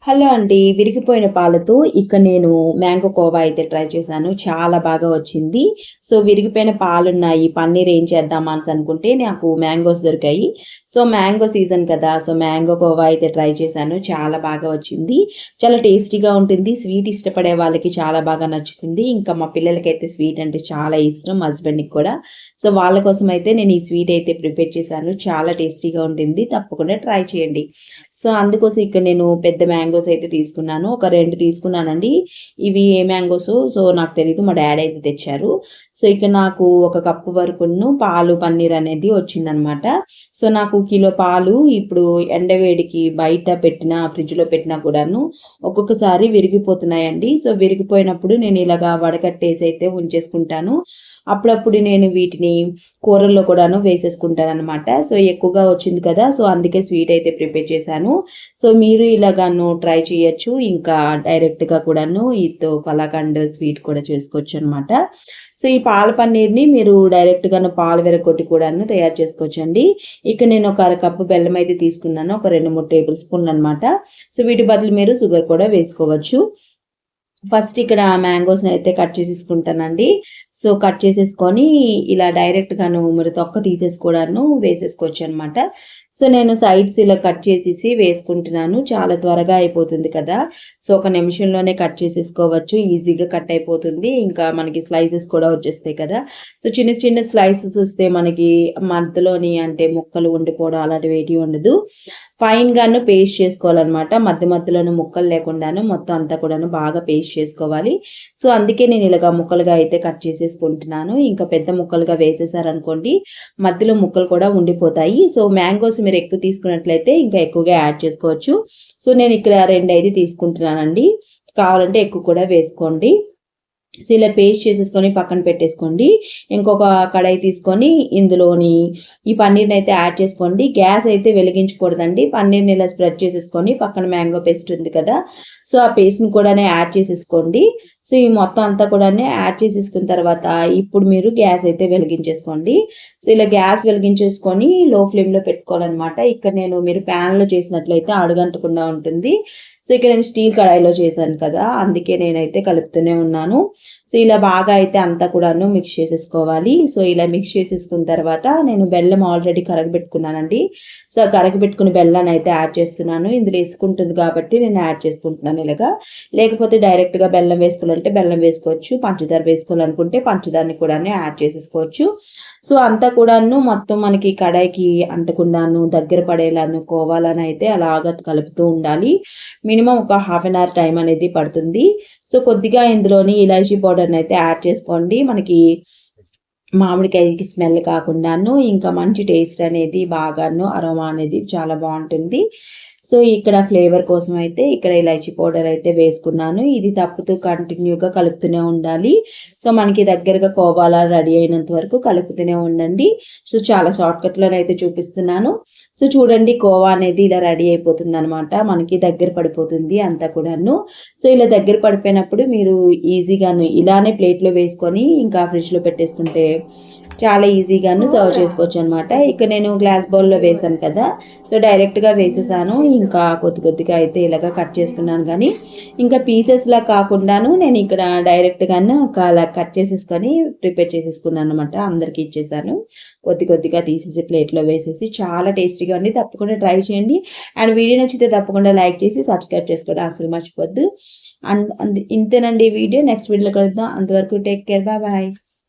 Hello అండి. విరిగిపోయిన పాలతో ఇక్కడ నేను మ్యాంగో కోవా అయితే ట్రై చేశాను. చాలా బాగా వచ్చింది. సో, విరిగిపోయిన పాలున్నాయి. పన్నీర్ ఏం చేద్దామా అనుకుంటే నాకు మ్యాంగోస్ దొరికాయి. సో, మ్యాంగో సీజన్ కదా! సో, మ్యాంగో కోవా అయితే ట్రై చేశాను. చాలా బాగా వచ్చింది. చాలా టేస్టీగా ఉంటుంది. స్వీట్ ఇష్టపడే వాళ్ళకి చాలా బాగా నచ్చుతుంది. ఇంకా మా పిల్లలకైతే స్వీట్ అంటే చాలా ఇష్టం. మా హస్బెండ్‌కి కూడా. సో, వాళ్ళ కోసం అయితే నేను ఈ స్వీట్ అయితే ప్రిపేర్ చేశాను. చాలా టేస్టీగా ఉంటుంది. తప్పకుండా ట్రై చేయండి. సో, అందుకోసం ఇక్కడ నేను పెద్ద మ్యాంగోస్ అయితే తీసుకున్నాను. ఒక 2 తీసుకున్నానండి. ఇవి ఏ మ్యాంగోసో నాకు తెలీదు. మా డ్యాడీ అయితే తెచ్చారు. సో, ఇక్కడ నాకు ఒక కప్పు వరకును పాలు, పన్నీర్ అనేది వచ్చిందనమాట. సో, నాకు కిలో పాలు ఇప్పుడు ఎండవేడికి బయట పెట్టినా, ఫ్రిడ్జ్‌లో పెట్టినా కూడాను ఒక్కొక్కసారి విరిగిపోతున్నాయండి. సో, విరిగిపోయినప్పుడు నేను ఇలాగా వడకట్టేసి అయితే ఉంచేసుకుంటాను. అప్పుడప్పుడు నేను వీటిని కూరల్లో కూడాను వేసేసుకుంటాననమాట. సో, ఎక్కువగా వచ్చింది కదా! సో, అందుకే స్వీట్ అయితే ప్రిపేర్ చేశాను. సో, మీరు ఇలాగాను ట్రై చేయొచ్చు. ఇంకా డైరెక్ట్‌గా కూడాను కలాకండ్ స్వీట్ కూడా చేసుకోవచ్చనమాట. సో, ఈ పాల పన్నీర్‌ని మీరు డైరెక్ట్‌గాను పాలు విరగ్గొట్టి కూడాను తయారు చేసుకోవచ్చండి. ఇక్కడ నేను ఒక అరకప్పు బెల్లం అయితే తీసుకున్నాను. ఒక 2, 3 టేబుల్ స్పూన్‌లనమాట. సో, వీటి బదులు మీరు షుగర్ కూడా వేసుకోవచ్చు. ఫస్ట్ ఇక్కడ మ్యాంగోస్‌ని అయితే కట్ చేసేసుకుంటానండి. సో, కట్ చేసేసుకొని ఇలా డైరెక్ట్‌గాను మరి తొక్క తీసేసి కూడాను వేసేసుకోవచ్చనమాట. సో, నేను సైడ్స్ ఇలా కట్ చేసేసి వేసుకుంటున్నాను. చాలా త్వరగా అయిపోతుంది కదా! సో, ఒక నిమిషంలోనే కట్ చేసేసుకోవచ్చు. ఈజీగా కట్ అయిపోతుంది. ఇంకా మనకి స్లైసెస్ కూడా వచ్చేస్తాయి కదా! సో, చిన్న చిన్న స్లైసెస్ వస్తే మనకి మధ్యలోని అంటే ముక్కలు ఉండిపోవడం అలాంటివి ఏటి ఉండదు. ఫైన్‌గాను పేస్ట్ చేసుకోవాలనమాట. మధ్య మధ్యలోను ముక్కలు లేకుండాను మొత్తం అంతా కూడాను బాగా పేస్ట్ చేసుకోవాలి. సో, అందుకే నేను ఇలాగ ముక్కలుగా అయితే కట్ చేసేసుకుంటున్నాను. ఇంకా పెద్ద ముక్కలుగా వేసేసారనుకోండి మధ్యలో ముక్కలు కూడా ఉండిపోతాయి. సో, మ్యాంగోస్ మీరు ఎక్కువ తీసుకున్నట్లయితే ఇంకా ఎక్కువగా యాడ్ చేసుకోవచ్చు. సో, నేను ఇక్కడ 2 అయితే తీసుకుంటున్నానండి. కావాలంటే ఎక్కువ కూడా వేసుకోండి. సో, ఇలా పేస్ట్ చేసేసుకొని పక్కన పెట్టేసుకోండి. ఇంకొక కడాయి తీసుకొని ఇందులోని ఈ పన్నీర్‌ని అయితే యాడ్ చేసుకోండి. గ్యాస్ అయితే వెలిగించకూడదండి. పన్నీర్‌ని ఇలా స్ప్రెడ్ చేసేసుకొని పక్కన మ్యాంగో పేస్ట్ ఉంది కదా! సో, ఆ పేస్ట్‌ని కూడానే యాడ్ చేసేసుకోండి. సో, ఈ మొత్తం అంతా కూడానే యాడ్ చేసేసుకున్న తర్వాత ఇప్పుడు మీరు గ్యాస్ అయితే వెలిగించేసుకోండి. సో, ఇలా గ్యాస్ వెలిగించేసుకొని లో ఫ్లేమ్‌లో పెట్టుకోవాలనమాట. ఇక్కడ నేను మీరు ప్యాన్‌లో చేసినట్లయితే అడుగంటకుండా ఉంటుంది. సో, ఇక్కడ నేను స్టీల్ కడాయిలో చేశాను కదా! అందుకే నేనైతే కలుపుతూనే ఉన్నాను. సో, ఇలా బాగా అయితే అంతా కూడాను మిక్స్ చేసేసుకోవాలి. సో, ఇలా మిక్స్ చేసేసుకున్న తర్వాత నేను బెల్లం ఆల్రెడీ కరగబెట్టుకున్నానండి. సో, కరగబెట్టుకున్న బెల్లాన్ని అయితే యాడ్ చేస్తున్నాను. ఇందులో ఇసుకుంటుంది కాబట్టి నేను యాడ్ చేసుకుంటున్నాను ఇలాగా. లేకపోతే డైరెక్ట్‌గా బెల్లం వేసుకోవాలంటే బెల్లం వేసుకోవచ్చు. పంచదార వేసుకోవాలనుకుంటే పంచదారని కూడాను యాడ్ చేసేసుకోవచ్చు. సో, అంతా కూడాను మొత్తం మనకి కడాయికి అంటకుండాను దగ్గర పడేలాను కోవాలని అయితే అలాగా కలుపుతూ ఉండాలి. మినిమం ఒక హాఫ్ అన్ అవర్ టైం అనేది పడుతుంది. సో, కొద్దిగా ఇందులోని ఇలాచీ పౌడర్‌ని అయితే యాడ్ చేసుకోండి. మనకి మామిడికాయకి స్మెల్ కాకుండాను ఇంకా మంచి టేస్ట్ అనేది బాగాను అరోమా అనేది చాలా బావుంటుంది. సో, ఇక్కడ ఫ్లేవర్ కోసం అయితే ఇక్కడ ఇలాచీ పౌడర్ అయితే వేసుకున్నాను. ఇది తప్పుతూ కంటిన్యూగా కలుపుతూనే ఉండాలి. సో, మనకి దగ్గరగా కోవాలా రెడీ అయినంత వరకు కలుపుతూనే ఉండండి. సో, చాలా షార్ట్‌కట్‌లోనైతే చూపిస్తున్నాను. సో, చూడండి కోవా అనేది ఇలా రెడీ అయిపోతుందనమాట. మనకి దగ్గర పడిపోతుంది అంతా కూడాను. సో, ఇలా దగ్గర పడిపోయినప్పుడు మీరు ఈజీగాను ఇలానే ప్లేట్‌లో వేసుకొని ఇంకా ఫ్రిడ్జ్‌లో పెట్టేసుకుంటే చాలా ఈజీగాను సర్వ్ చేసుకోవచ్చనమాట. ఇక్కడ నేను గ్లాస్ బౌల్‌లో వేశాను కదా! సో, డైరెక్ట్‌గా వేసేసాను. ఇంకా కొద్ది కొద్దిగా అయితే ఇలాగ కట్ చేసుకున్నాను గానీ, ఇంకా పీసెస్‌లా కాకుండాను నేను ఇక్కడ డైరెక్ట్‌గాను అలా కట్ చేసేసుకొని ప్రిపేర్ చేసేసుకున్నాననమాట. అందరికి ఇచ్చేసాను. కొద్ది కొద్దిగా తీసేసి ప్లేట్‌లో వేసేసి చాలా టేస్టీగా ఉంది. తప్పకుండా ట్రై చేయండి. అండ్ వీడియో నచ్చితే తప్పకుండా లైక్ చేసి సబ్స్క్రైబ్ చేసుకోవడం అస్సలు మర్చిపోవద్దు. ఇంతేనండి ఈ వీడియో. నెక్స్ట్ వీడియోలో కలుద్దాం. అంతవరకు టేక్ కేర్. Bye bye.